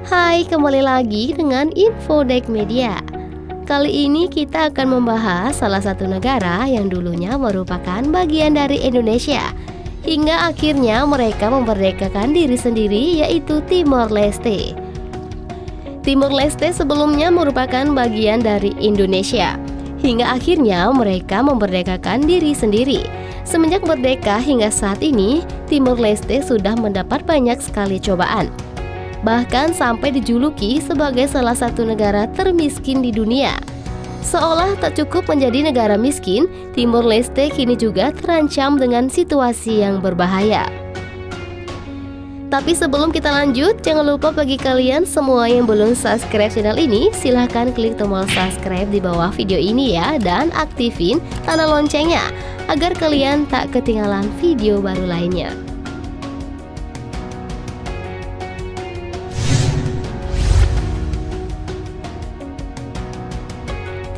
Hai, kembali lagi dengan Infodek Media. Kali ini kita akan membahas salah satu negara yang dulunya merupakan bagian dari Indonesia hingga akhirnya mereka memerdekakan diri sendiri, yaitu Timor Leste. Timor Leste sebelumnya merupakan bagian dari Indonesia hingga akhirnya mereka memerdekakan diri sendiri. Semenjak merdeka hingga saat ini, Timor Leste sudah mendapat banyak sekali cobaan. Bahkan sampai dijuluki sebagai salah satu negara termiskin di dunia. Seolah tak cukup menjadi negara miskin, Timor Leste kini juga terancam dengan situasi yang berbahaya. Tapi sebelum kita lanjut, jangan lupa bagi kalian semua yang belum subscribe channel ini, silahkan klik tombol subscribe di bawah video ini ya, dan aktifin tanda loncengnya agar kalian tak ketinggalan video baru lainnya.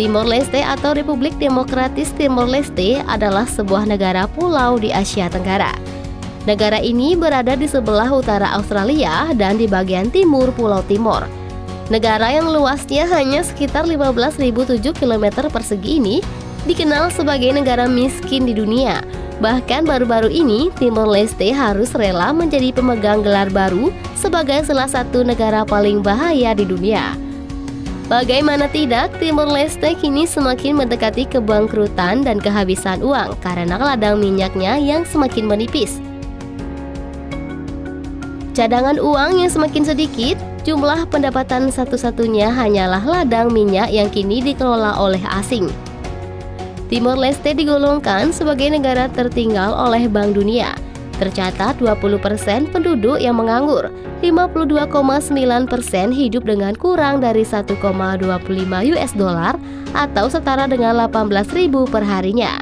Timor Leste atau Republik Demokratis Timor Leste adalah sebuah negara pulau di Asia Tenggara. Negara ini berada di sebelah utara Australia dan di bagian timur Pulau Timor. Negara yang luasnya hanya sekitar 15.007 km persegi ini dikenal sebagai negara miskin di dunia. Bahkan baru-baru ini Timor Leste harus rela menjadi pemegang gelar baru sebagai salah satu negara paling bahaya di dunia. Bagaimana tidak, Timor Leste kini semakin mendekati kebangkrutan dan kehabisan uang karena ladang minyaknya yang semakin menipis. Cadangan uang yang semakin sedikit, jumlah pendapatan satu-satunya hanyalah ladang minyak yang kini dikelola oleh asing. Timor Leste digolongkan sebagai negara tertinggal oleh Bank Dunia. Tercatat 20% penduduk yang menganggur, 52,9% hidup dengan kurang dari 1,25 US dollar atau setara dengan 18.000 per harinya.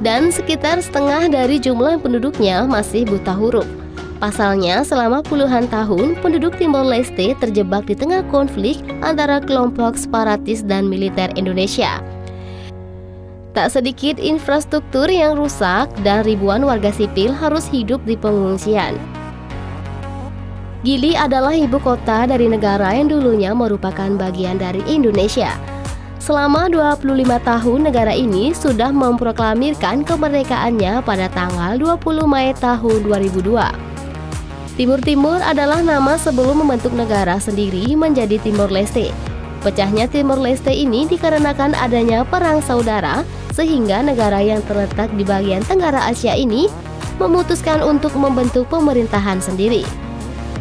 Dan sekitar setengah dari jumlah penduduknya masih buta huruf. Pasalnya, selama puluhan tahun, penduduk Timor Leste terjebak di tengah konflik antara kelompok separatis dan militer Indonesia. Tak sedikit infrastruktur yang rusak dan ribuan warga sipil harus hidup di pengungsian. Gili adalah ibu kota dari negara yang dulunya merupakan bagian dari Indonesia. Selama 25 tahun negara ini sudah memproklamirkan kemerdekaannya pada tanggal 20 Mei tahun 2002. Timur-Timur adalah nama sebelum membentuk negara sendiri menjadi Timor Leste. Pecahnya Timor Leste ini dikarenakan adanya perang saudara, sehingga negara yang terletak di bagian tenggara Asia ini memutuskan untuk membentuk pemerintahan sendiri.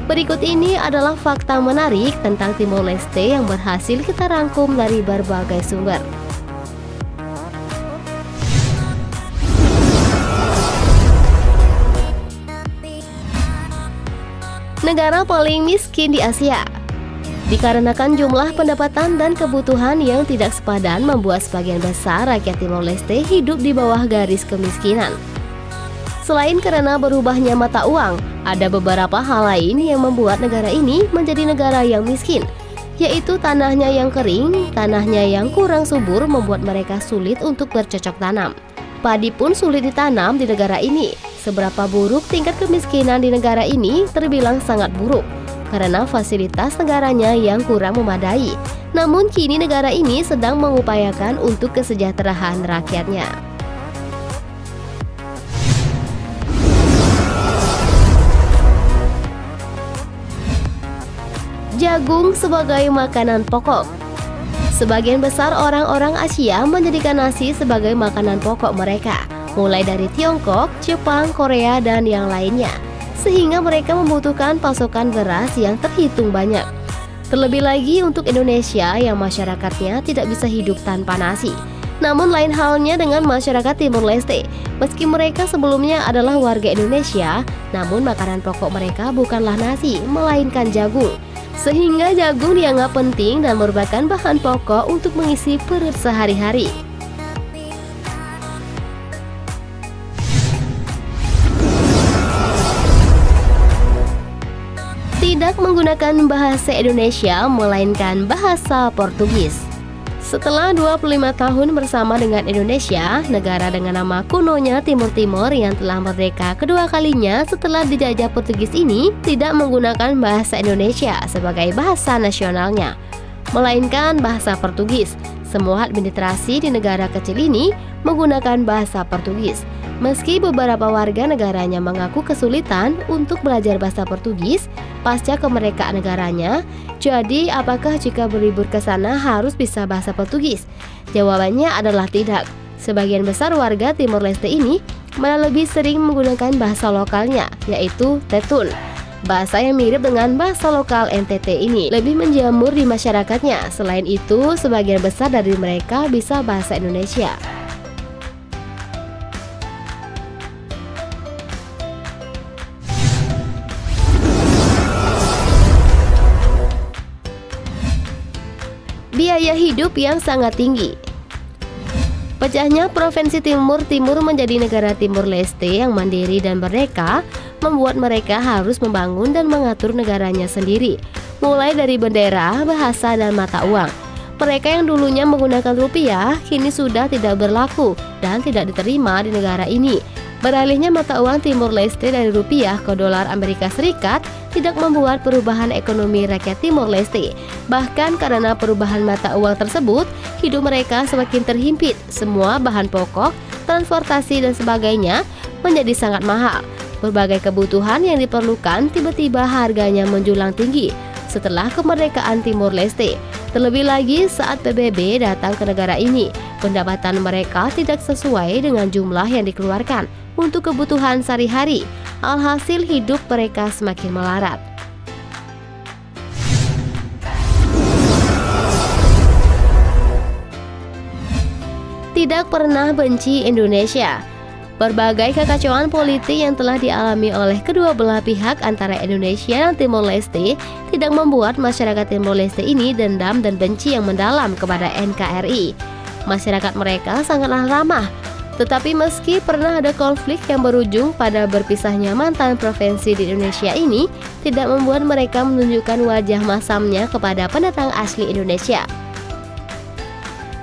Berikut ini adalah fakta menarik tentang Timor Leste yang berhasil kita rangkum dari berbagai sumber. Negara paling miskin di Asia. Dikarenakan jumlah pendapatan dan kebutuhan yang tidak sepadan membuat sebagian besar rakyat Timor Leste hidup di bawah garis kemiskinan. Selain karena berubahnya mata uang, ada beberapa hal lain yang membuat negara ini menjadi negara yang miskin, yaitu tanahnya yang kering, tanahnya yang kurang subur membuat mereka sulit untuk bercocok tanam. Padi pun sulit ditanam di negara ini. Seberapa buruk tingkat kemiskinan di negara ini terbilang sangat buruk karena fasilitas negaranya yang kurang memadai. Namun kini negara ini sedang mengupayakan untuk kesejahteraan rakyatnya. Jagung sebagai makanan pokok. Sebagian besar orang-orang Asia menjadikan nasi sebagai makanan pokok mereka, mulai dari Tiongkok, Jepang, Korea, dan yang lainnya, sehingga mereka membutuhkan pasokan beras yang terhitung banyak. Terlebih lagi untuk Indonesia yang masyarakatnya tidak bisa hidup tanpa nasi. Namun lain halnya dengan masyarakat Timor Leste. Meski mereka sebelumnya adalah warga Indonesia, namun makanan pokok mereka bukanlah nasi, melainkan jagung. Sehingga jagung dianggap penting dan merupakan bahan pokok untuk mengisi perut sehari-hari. Tidak menggunakan bahasa Indonesia melainkan bahasa Portugis. Setelah 25 tahun bersama dengan Indonesia, negara dengan nama kunonya Timur Timur yang telah merdeka kedua kalinya setelah dijajah Portugis ini tidak menggunakan bahasa Indonesia sebagai bahasa nasionalnya, melainkan bahasa Portugis. Semua administrasi di negara kecil ini menggunakan bahasa Portugis. Meski beberapa warga negaranya mengaku kesulitan untuk belajar bahasa Portugis pasca kemerdekaan negaranya, jadi apakah jika berlibur ke sana harus bisa bahasa Portugis? Jawabannya adalah tidak. Sebagian besar warga Timor Leste ini malah lebih sering menggunakan bahasa lokalnya, yaitu Tetun. Bahasa yang mirip dengan bahasa lokal NTT ini lebih menjamur di masyarakatnya. Selain itu, sebagian besar dari mereka bisa bahasa Indonesia. Biaya hidup yang sangat tinggi. Pecahnya Provinsi Timur Timur menjadi negara Timor Leste yang mandiri dan merdeka membuat mereka harus membangun dan mengatur negaranya sendiri, mulai dari bendera, bahasa, dan mata uang. Mereka yang dulunya menggunakan rupiah kini sudah tidak berlaku dan tidak diterima di negara ini. Beralihnya mata uang Timor Leste dari rupiah ke dolar Amerika Serikat tidak membuat perubahan ekonomi rakyat Timor Leste. Bahkan karena perubahan mata uang tersebut, hidup mereka semakin terhimpit. Semua bahan pokok, transportasi, dan sebagainya menjadi sangat mahal. Berbagai kebutuhan yang diperlukan tiba-tiba harganya menjulang tinggi setelah kemerdekaan Timor Leste. Terlebih lagi saat PBB datang ke negara ini, pendapatan mereka tidak sesuai dengan jumlah yang dikeluarkan untuk kebutuhan sehari-hari. Alhasil hidup mereka semakin melarat. Tidak pernah benci Indonesia. Berbagai kekacauan politik yang telah dialami oleh kedua belah pihak antara Indonesia dan Timor Leste tidak membuat masyarakat Timor Leste ini dendam dan benci yang mendalam kepada NKRI. Masyarakat mereka sangatlah ramah. Tetapi meski pernah ada konflik yang berujung pada berpisahnya mantan provinsi di Indonesia ini, tidak membuat mereka menunjukkan wajah masamnya kepada pendatang asli Indonesia.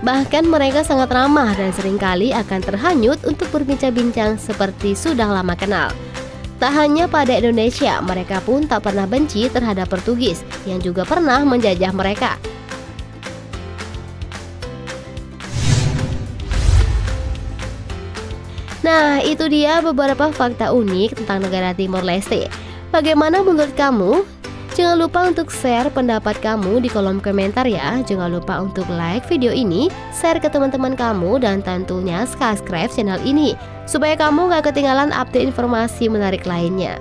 Bahkan mereka sangat ramah dan seringkali akan terhanyut untuk berbincang-bincang seperti sudah lama kenal. Tak hanya pada Indonesia, mereka pun tak pernah benci terhadap Portugis yang juga pernah menjajah mereka. Nah, itu dia beberapa fakta unik tentang negara Timor Leste. Bagaimana menurut kamu? Jangan lupa untuk share pendapat kamu di kolom komentar ya. Jangan lupa untuk like video ini, share ke teman-teman kamu, dan tentunya subscribe channel ini supaya kamu gak ketinggalan update informasi menarik lainnya.